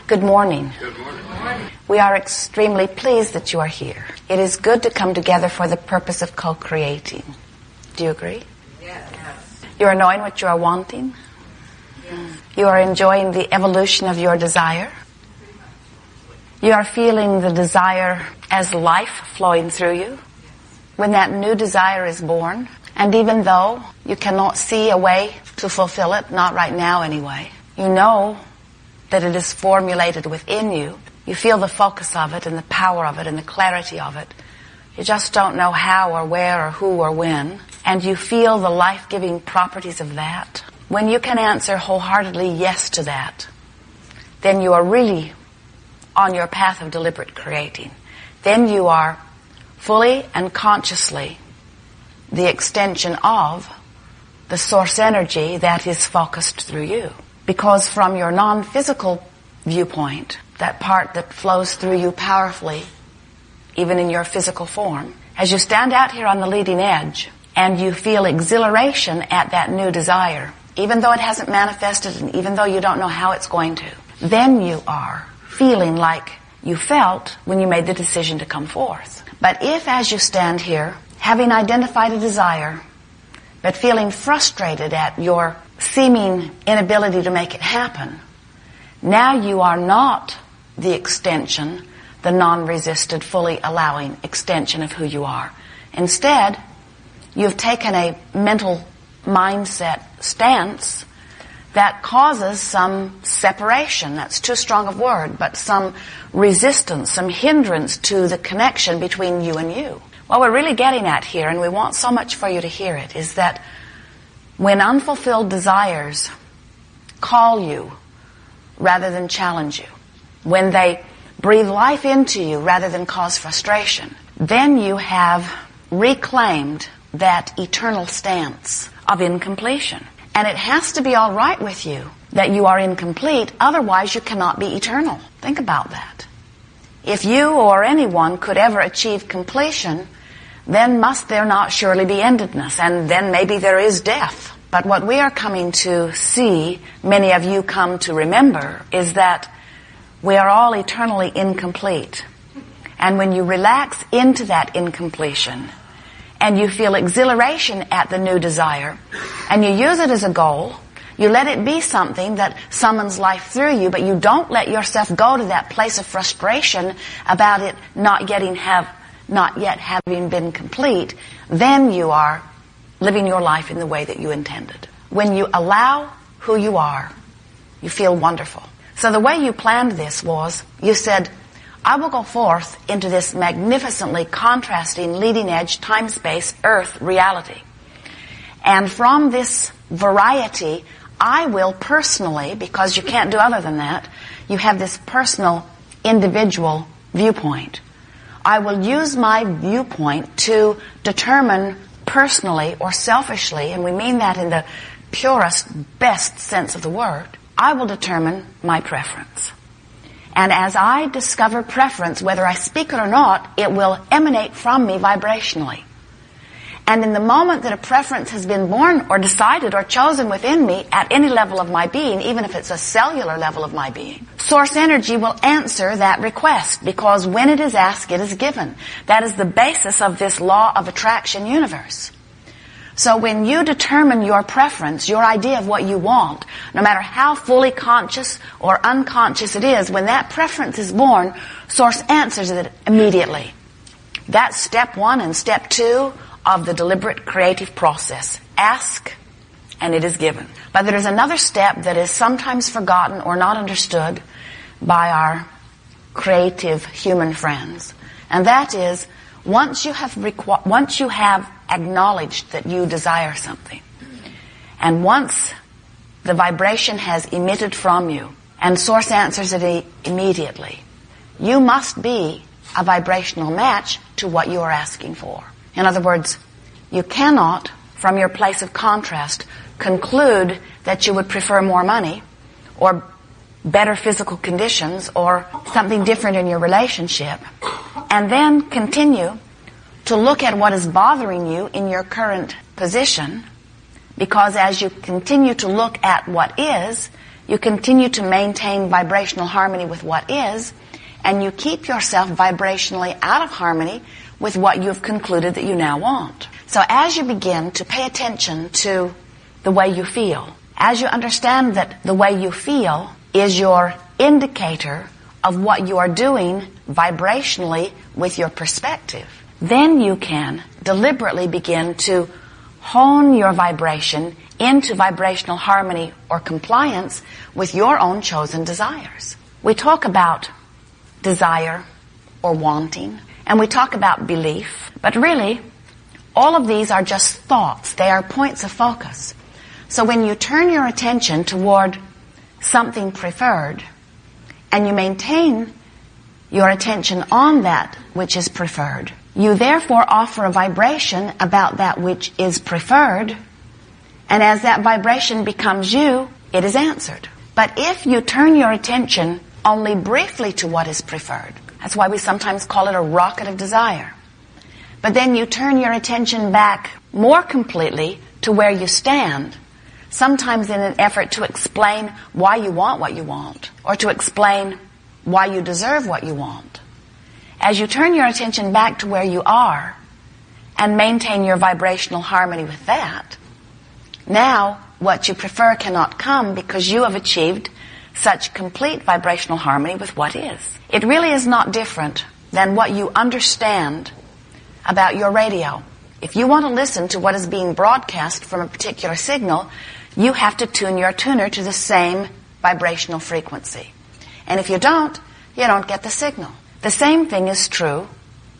Good morning. Good morning. We are extremely pleased that you are here. It is good to come together for the purpose of co-creating. Do you agree? Yes. You are knowing what you are wanting. Yes. You are enjoying the evolution of your desire. You are feeling the desire as life flowing through you. When that new desire is born, and even though you cannot see a way to fulfill it, not right now anyway, you know that it is formulated within you. You feel the focus of it and the power of it and the clarity of it. You just don't know how or where or who or when. And you feel the life-giving properties of that. When you can answer wholeheartedly yes to that, then you are really on your path of deliberate creating. Then you are fully and consciously the extension of the source energy that is focused through you. Because from your non-physical viewpoint, that part that flows through you powerfully, even in your physical form, as you stand out here on the leading edge and you feel exhilaration at that new desire, even though it hasn't manifested and even though you don't know how it's going to, then you are feeling like you felt when you made the decision to come forth. But if as you stand here, having identified a desire, but feeling frustrated at your seeming inability to make it happen, now you are not the extension, the non-resisted, fully allowing extension of who you are. Instead, you've taken a mental mindset stance that causes some separation. That's too strong a word, but some resistance, some hindrance to the connection between you and you. What we're really getting at here, and we want so much for you to hear it, is that when unfulfilled desires call you rather than challenge you, when they breathe life into you rather than cause frustration, then you have reclaimed that eternal stance of incompletion. And it has to be all right with you that you are incomplete, otherwise you cannot be eternal. Think about that. If you or anyone could ever achieve completion, then must there not surely be endedness, and then maybe there is death. But what we are coming to see, many of you come to remember, is that we are all eternally incomplete. And when you relax into that incompletion, and you feel exhilaration at the new desire, and you use it as a goal, you let it be something that summons life through you, but you don't let yourself go to that place of frustration about it not yet having been complete, then you are living your life in the way that you intended. When you allow who you are, you feel wonderful. So the way you planned this was, you said, I will go forth into this magnificently contrasting, leading edge, time-space, earth reality. And from this variety, I will personally, because you can't do other than that, you have this personal, individual viewpoint. I will use my viewpoint to determine personally or selfishly, and we mean that in the purest, best sense of the word, I will determine my preference. And as I discover preference, whether I speak it or not, it will emanate from me vibrationally. And in the moment that a preference has been born or decided or chosen within me at any level of my being, even if it's a cellular level of my being, source energy will answer that request, because when it is asked, it is given. That is the basis of this law of attraction universe. So when you determine your preference, your idea of what you want, no matter how fully conscious or unconscious it is, when that preference is born, source answers it immediately. That's step 1 and step 2 of the deliberate creative process. Ask, and it is given. But there is another step that is sometimes forgotten or not understood by our creative human friends. And that is, once you have acknowledged that you desire something, and once the vibration has emitted from you, and source answers it immediately, you must be a vibrational match to what you are asking for. In other words, you cannot, from your place of contrast, conclude that you would prefer more money or better physical conditions or something different in your relationship, and then continue to look at what is bothering you in your current position, because as you continue to look at what is, you continue to maintain vibrational harmony with what is, and you keep yourself vibrationally out of harmony with what you've concluded that you now want. So as you begin to pay attention to the way you feel, as you understand that the way you feel is your indicator of what you are doing vibrationally with your perspective, then you can deliberately begin to hone your vibration into vibrational harmony or compliance with your own chosen desires. We talk about desire or wanting, and we talk about belief, but really, all of these are just thoughts. They are points of focus. So when you turn your attention toward something preferred, and you maintain your attention on that which is preferred, you therefore offer a vibration about that which is preferred, and as that vibration becomes you, it is answered. But if you turn your attention only briefly to what is preferred, that's why we sometimes call it a rocket of desire, but then you turn your attention back more completely to where you stand, sometimes in an effort to explain why you want what you want, or to explain why you deserve what you want. As you turn your attention back to where you are and maintain your vibrational harmony with that, now what you prefer cannot come because you have achieved such complete vibrational harmony with what is. It really is not different than what you understand about your radio. If you want to listen to what is being broadcast from a particular signal, you have to tune your tuner to the same vibrational frequency. And if you don't get the signal. The same thing is true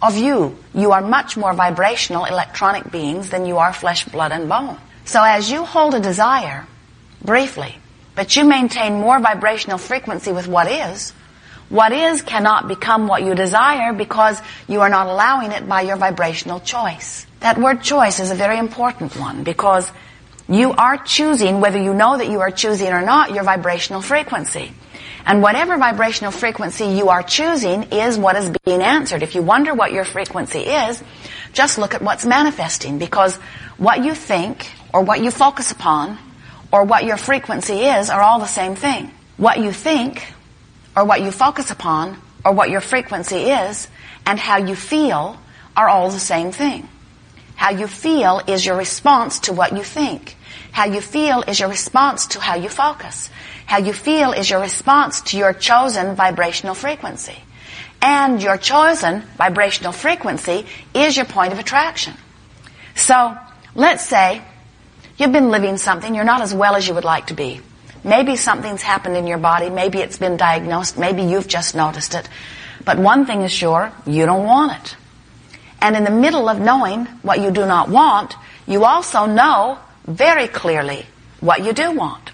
of you. You are much more vibrational electronic beings than you are flesh, blood, and bone. So as you hold a desire, briefly, but you maintain more vibrational frequency with what is cannot become what you desire because you are not allowing it by your vibrational choice. That word choice is a very important one because you are choosing, whether you know that you are choosing or not, your vibrational frequency. And whatever vibrational frequency you are choosing is what is being answered. If you wonder what your frequency is, just look at what's manifesting, because what you think or what you focus upon or what your frequency is are all the same thing. What you think or what you focus upon or what your frequency is and how you feel are all the same thing. How you feel is your response to what you think. How you feel is your response to how you focus. How you feel is your response to your chosen vibrational frequency. And your chosen vibrational frequency is your point of attraction. So, let's say you've been living something, you're not as well as you would like to be. Maybe something's happened in your body, maybe it's been diagnosed, maybe you've just noticed it. But one thing is sure, you don't want it. And in the middle of knowing what you do not want, you also know very clearly what you do want.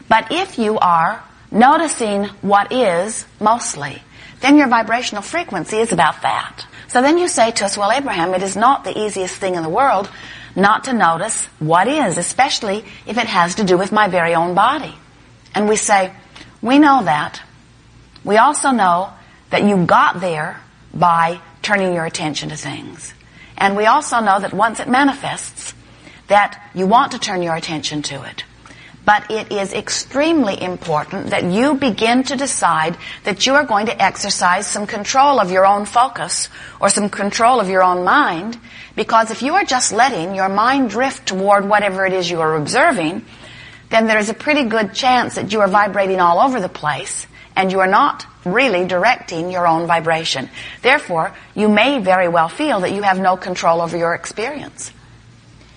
But if you are noticing what is mostly, then your vibrational frequency is about that. So then you say to us, well, Abraham, it is not the easiest thing in the world not to notice what is, especially if it has to do with my very own body. And we say, we know that. We also know that you got there by turning your attention to things. And we also know that once it manifests, that you want to turn your attention to it. But it is extremely important that you begin to decide that you are going to exercise some control of your own focus or some control of your own mind, because if you are just letting your mind drift toward whatever it is you are observing, then there is a pretty good chance that you are vibrating all over the place and you are not really directing your own vibration. Therefore, you may very well feel that you have no control over your experience.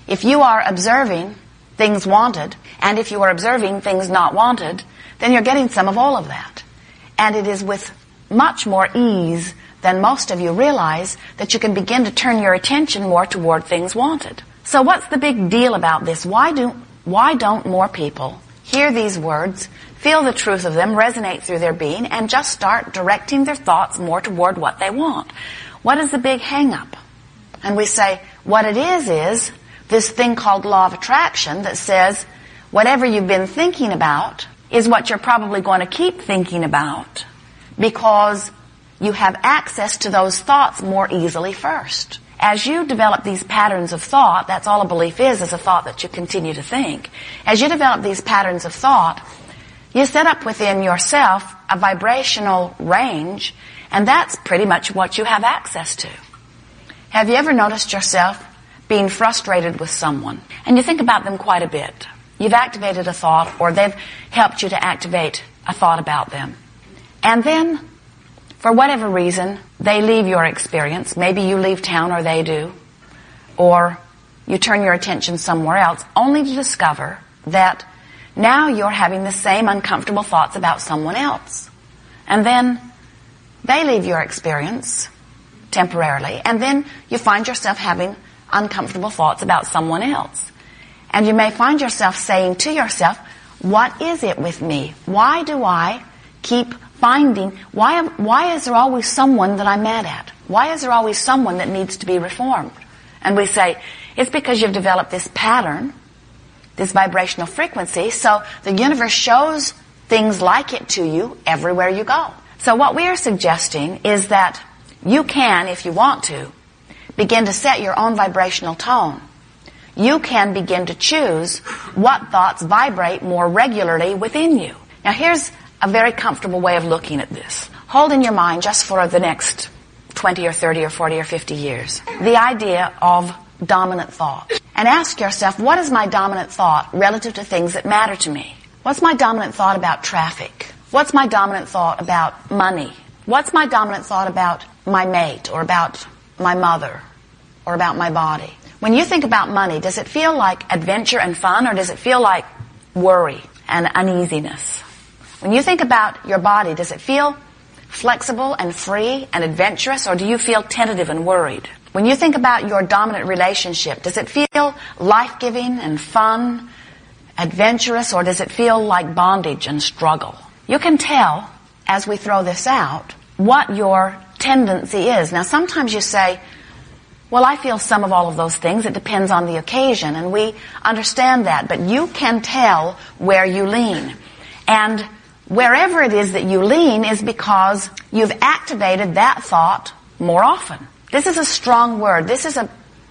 If you are observing things wanted, and if you are observing things not wanted, then you're getting some of all of that. And it is with much more ease than most of you realize that you can begin to turn your attention more toward things wanted. So what's the big deal about this? Why don't more people hear these words, feel the truth of them, resonate through their being, and just start directing their thoughts more toward what they want? What is the big hang-up? And we say, what it is this thing called law of attraction that says whatever you've been thinking about is what you're probably going to keep thinking about because you have access to those thoughts more easily first. As you develop these patterns of thought, that's all a belief is a thought that you continue to think. As you develop these patterns of thought, You set up within yourself a vibrational range, and that's pretty much what you have access to. Have you ever noticed yourself being frustrated with someone? And you think about them quite a bit. You've activated a thought, or they've helped you to activate a thought about them. And then, for whatever reason, they leave your experience. Maybe you leave town, or they do. Or you turn your attention somewhere else, only to discover that now you're having the same uncomfortable thoughts about someone else. And then they leave your experience temporarily, and then you find yourself having uncomfortable thoughts about someone else. And you may find yourself saying to yourself, what is it with me? Why do I keep finding, why is there always someone that I'm mad at? Why is there always someone that needs to be reformed? And we say, it's because you've developed this pattern, this vibrational frequency, so the universe shows things like it to you everywhere you go. So what we are suggesting is that you can, if you want to, begin to set your own vibrational tone. You can begin to choose what thoughts vibrate more regularly within you. Now here's a very comfortable way of looking at this. Hold in your mind, just for the next 20 or 30 or 40 or 50 years, the idea of dominant thought. And ask yourself, what is my dominant thought relative to things that matter to me? What's my dominant thought about traffic? What's my dominant thought about money? What's my dominant thought about my mate, or about my mother, or about my body? When you think about money, does it feel like adventure and fun, or does it feel like worry and uneasiness? When you think about your body, does it feel flexible and free and adventurous, or do you feel tentative and worried? When you think about your dominant relationship, does it feel life-giving and fun, adventurous, or does it feel like bondage and struggle? You can tell, as we throw this out, what your tendency is. Now, sometimes you say, well, I feel some of all of those things. It depends on the occasion, and we understand that. But you can tell where you lean. And wherever it is that you lean is because you've activated that thought more often. This is a strong word. This is a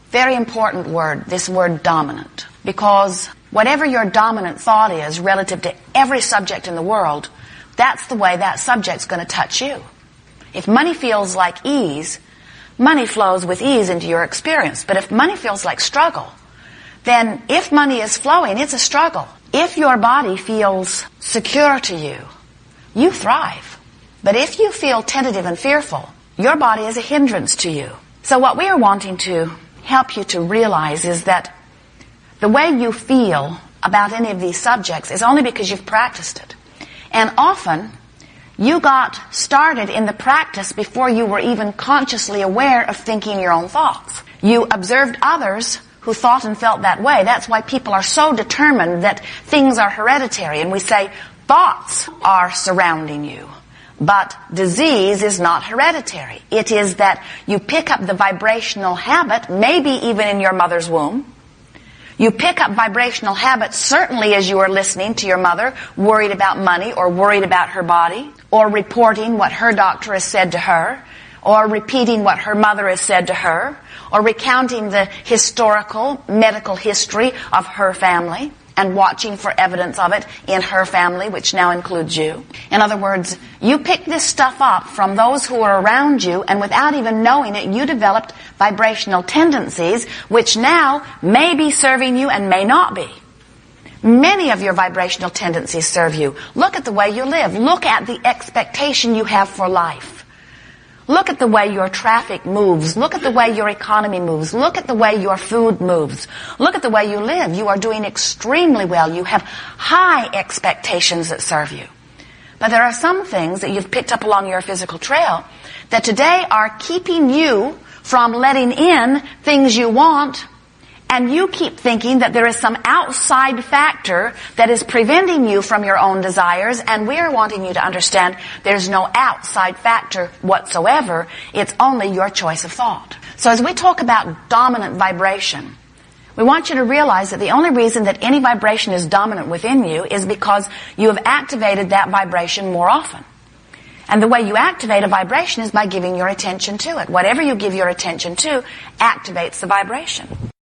very important word, this word dominant. Because whatever your dominant thought is relative to every subject in the world, that's the way that subject's going to touch you. If money feels like ease, money flows with ease into your experience. But if money feels like struggle, then if money is flowing, it's a struggle. If your body feels secure to you, you thrive. But if you feel tentative and fearful, your body is a hindrance to you. So what we are wanting to help you to realize is that the way you feel about any of these subjects is only because you've practiced it. And often, you got started in the practice before you were even consciously aware of thinking your own thoughts. You observed others who thought and felt that way. That's why people are so determined that things are hereditary. And we say, thoughts are surrounding you. But disease is not hereditary. It is that you pick up the vibrational habit, maybe even in your mother's womb. You pick up vibrational habits certainly as you are listening to your mother, worried about money or worried about her body, or reporting what her doctor has said to her, or repeating what her mother has said to her, or recounting the historical, medical history of her family, and watching for evidence of it in her family, which now includes you. In other words, you pick this stuff up from those who are around you, and without even knowing it, you developed vibrational tendencies, which now may be serving you and may not be. Many of your vibrational tendencies serve you. Look at the way you live. Look at the expectation you have for life. Look at the way your traffic moves. Look at the way your economy moves. Look at the way your food moves. Look at the way you live. You are doing extremely well. You have high expectations that serve you. But there are some things that you've picked up along your physical trail that today are keeping you from letting in things you want, and you keep thinking that there is some outside factor that is preventing you from your own desires, and we're wanting you to understand there's no outside factor whatsoever. It's only your choice of thought. So as we talk about dominant vibration, we want you to realize that the only reason that any vibration is dominant within you is because you have activated that vibration more often. And the way you activate a vibration is by giving your attention to it. Whatever you give your attention to activates the vibration.